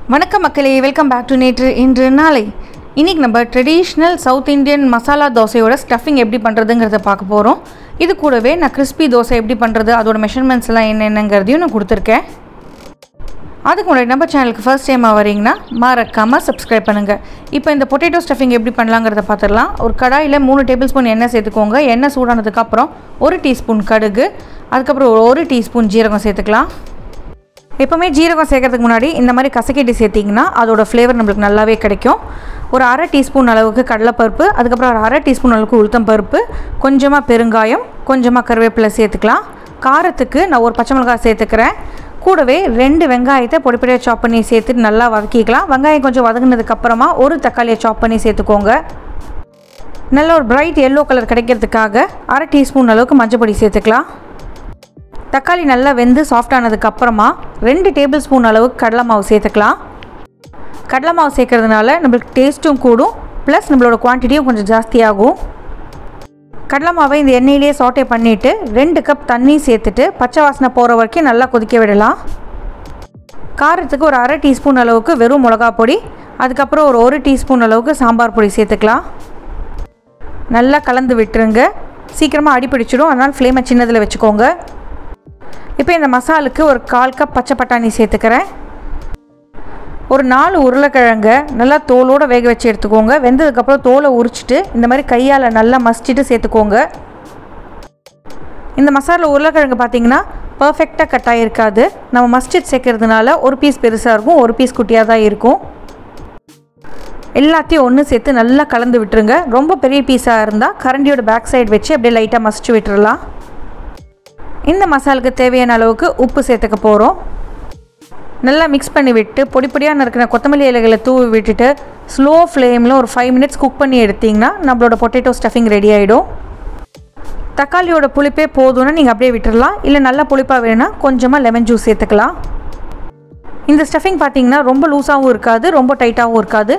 வணக்கம் மக்களே, welcome back to நேற்று இன்று நாளை. இன்றைக்கி நம்ம ட்ரெடிஷ்னல் சவுத் இண்டியன் மசாலா தோசையோட ஸ்டஃபிங் எப்படி பண்ணுறதுங்கிறத பார்க்க போகிறோம். இது கூடவே நான் கிறிஸ்பி தோசை எப்படி பண்ணுறது, அதோட மெஷர்மெண்ட்ஸ் எல்லாம் என்னென்னங்கிறதையும் நான் கொடுத்துருக்கேன். அதுக்கு முன்னாடி நம்ம சேனலுக்கு ஃபர்ஸ்ட் டைமாக வரீங்கன்னா மறக்காமல் சப்ஸ்கிரைப் பண்ணுங்கள். இப்போ இந்த பொட்டேட்டோ ஸ்டஃபிங் எப்படி பண்ணலாங்கிறத பார்த்துடலாம். ஒரு கடாயில் 3 டேபிள் ஸ்பூன் எண்ணெய் சேர்த்துக்கோங்க. எண்ணெய் சூடானதுக்கப்புறம் 1 டீஸ்பூன் கடுகு, அதுக்கப்புறம் 1 டீஸ்பூன் ஜீரகம் சேர்த்துக்கலாம். எப்போவுமே ஜீரகம் சேர்க்கறதுக்கு முன்னாடி இந்த மாதிரி கசக்கிட்டு சேர்த்திங்கன்னா அதோட ஃப்ளேவர் நம்மளுக்கு நல்லாவே கிடைக்கும். ஒரு 1/2 டீஸ்பூன் அளவுக்கு கடலைப்பருப்பு, அதுக்கப்புறம் ஒரு 1/2 டீஸ்பூன் அளவுக்கு உளுத்தம் பருப்பு, கொஞ்சமாக பெருங்காயம், கொஞ்சமாக கருவேப்பிலை சேர்த்துக்கலாம். காரத்துக்கு நான் ஒரு பச்சை மிளகாய் சேர்த்துக்கிறேன். கூடவே 2 வெங்காயத்தை பொடிப்பொடியாக சாப் பண்ணி சேர்த்துட்டு நல்லா வதக்கிக்கலாம். வெங்காயம் கொஞ்சம் வதங்கினதுக்கப்புறமா ஒரு தக்காளியை சாப் பண்ணி சேர்த்துக்கோங்க. நல்ல ஒரு பிரைட் எல்லோ கலர் கிடைக்கிறதுக்காக 1/2 டீஸ்பூன் அளவுக்கு மஞ்சள் பொடி சேர்த்துக்கலாம். தக்காளி நல்லா வெந்து சாஃப்ட் ஆனதுக்கப்புறமா 2 டேபிள் ஸ்பூன் அளவுக்கு கடலை மாவு சேர்த்துக்கலாம். கடலை மாவு சேர்க்கறதுனால நம்மளுக்கு டேஸ்ட்டும் கூடும், ப்ளஸ் நம்மளோட குவான்டிட்டியும் கொஞ்சம் ஜாஸ்தியாகும். கடலை மாவை இந்த எண்ணெயிலேயே சாட்டே பண்ணிவிட்டு 2 கப் தண்ணி சேர்த்துட்டு பச்சை வாசனை போகிற வரைக்கும் நல்லா கொதிக்க விடலாம். காரத்துக்கு ஒரு 1/2 டீஸ்பூன் அளவுக்கு வெறும் மிளகா பொடி, அதுக்கப்புறம் ஒரு 1 டீஸ்பூன் அளவுக்கு சாம்பார் பொடி சேர்த்துக்கலாம். நல்லா கலந்து விட்டுருங்க. சீக்கிரமாக அடிப்பிடிச்சிடும், அதனால் ஃப்ளேமை சின்னதில் வச்சுக்கோங்க. இப்போ இந்த மசாலுக்கு ஒரு 1/4 கப் பச்சை பட்டாணி சேர்த்துக்கிறேன். ஒரு 4 உருளைக்கிழங்க நல்லா தோலோடு வேக வச்சு எடுத்துக்கோங்க. வெந்ததுக்கப்புறம் தோலை உரிச்சிட்டு இந்த மாதிரி கையால் நல்லா மசிச்சுட்டு சேர்த்துக்கோங்க. இந்த மசாலா உருளைக்கிழங்கு பார்த்திங்கன்னா பர்ஃபெக்டாக கட் ஆகிருக்காது. நம்ம மசிச்சு சேர்க்கறதுனால ஒரு பீஸ் பெருசாக இருக்கும், ஒரு பீஸ் குட்டியாக தான் இருக்கும். எல்லாத்தையும் ஒன்று சேர்த்து நல்லா கலந்து விட்டுருங்க. ரொம்ப பெரிய பீஸாக இருந்தால் கரண்டியோட பேக் சைடு வச்சு அப்படியே லைட்டாக மசிச்சு விட்டுறலாம். இந்த மசாலுக்கு தேவையான அளவுக்கு உப்பு சேர்த்துக்க போகிறோம். நல்லா மிக்ஸ் பண்ணி விட்டு பொடிப்பொடியாக நறுக்கிற கொத்தமல்லி இலைகளை தூவி விட்டுட்டு ஸ்லோ ஃப்ளேமில் ஒரு 5 மினிட்ஸ் குக் பண்ணி எடுத்திங்கன்னா நம்மளோட பொட்டேட்டோ ஸ்டஃபிங் ரெடி ஆகிடும். தக்காளியோட புளிப்பே போதும்னா நீங்கள் அப்படியே விட்டுடலாம். இல்லை நல்லா புளிப்பாக வேணும்னா கொஞ்சமாக லெமன் ஜூஸ் சேர்த்துக்கலாம். இந்த ஸ்டஃபிங் பார்த்திங்கன்னா ரொம்ப லூஸாகவும் இருக்காது, ரொம்ப டைட்டாகவும் இருக்காது.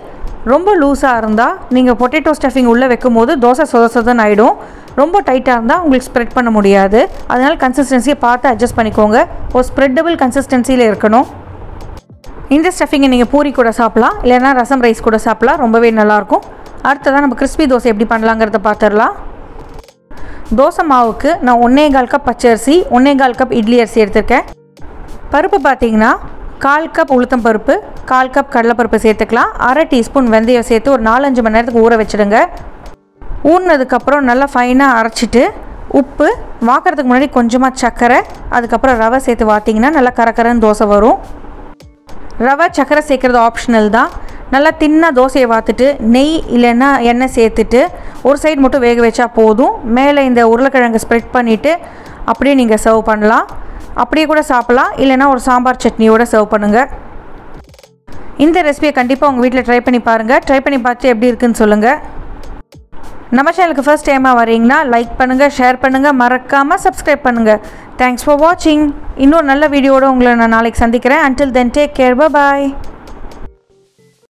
ரொம்ப லூஸாக இருந்தால் நீங்கள் பொட்டேட்டோ ஸ்டஃபிங் உள்ளே வைக்கும் போது தோசை சொதன்னு ஆகிடும். ரொம்ப டைட்டாக இருந்தால் உங்களுக்கு ஸ்ப்ரெட் பண்ண முடியாது. அதனால் கன்சிஸ்டன்சியை பார்த்து அட்ஜஸ்ட் பண்ணிக்கோங்க. ஒரு ஸ்ப்ரெட்டபிள் கன்சிஸ்டன்சியில் இருக்கணும். இந்த ஸ்டஃபிங்கை நீங்கள் பூரி கூட சாப்பிட்லாம், இல்லைன்னா ரசம் ரைஸ் கூட சாப்பிட்லாம், ரொம்பவே நல்லாயிருக்கும். அடுத்ததான் நம்ம கிறிஸ்பி தோசை எப்படி பண்ணலாங்கிறத பார்த்துடலாம். தோசை மாவுக்கு நான் 1/4 கப் பச்சரிசி, 1/4 கப் இட்லி அரிசி எடுத்திருக்கேன். பருப்பு பார்த்திங்கன்னா 1/4 கப் உளுத்தம் பருப்பு, 1/4 கப் கடலைப்பருப்பு சேர்த்துக்கலாம். 1/2 டீஸ்பூன் வெந்தயம் சேர்த்து ஒரு 4-5 மணி நேரத்துக்கு ஊற வச்சுடுங்க. ஊறினதுக்கப்புறம் நல்லா ஃபைனாக அரைச்சிட்டு உப்பு, வாக்கிறதுக்கு முன்னாடி கொஞ்சமாக சர்க்கரை, அதுக்கப்புறம் ரவை சேர்த்து வாத்திங்கன்னா நல்லா கரக்கரன்னு தோசை வரும். ரவை சர்க்கரை சேர்க்குறது ஆப்ஷனல் தான். நல்லா தின்னாக தோசையை வாத்துட்டு நெய் இல்லைன்னா எண்ணெய் சேர்த்துட்டு ஒரு சைடு மட்டும் வேக வச்சா போதும். மேலே இந்த உருளைக்கிழங்கு ஸ்ப்ரெட் பண்ணிவிட்டு அப்படியே நீங்கள் சர்வ் பண்ணலாம். அப்படியே கூட சாப்பிட்லாம், இல்லைன்னா ஒரு சாம்பார் சட்னியோடு சர்வ் பண்ணுங்கள். இந்த ரெசிபியை கண்டிப்பாக உங்கள் வீட்டில் ட்ரை பண்ணி பாருங்கள். ட்ரை பண்ணி பார்த்து எப்படி இருக்குன்னு சொல்லுங்கள். நம்ம சேனலுக்கு ஃபர்ஸ்ட் டைமாக வரீங்கன்னா லைக் பண்ணுங்கள், ஷேர் பண்ணுங்கள், மறக்காமல் சப்ஸ்கிரைப் பண்ணுங்கள். தேங்க்ஸ் ஃபார் வாட்சிங். இன்னொரு நல்ல வீடியோடு உங்களை நான் நாளைக்கு சந்திக்கிறேன். until then take care, bye bye.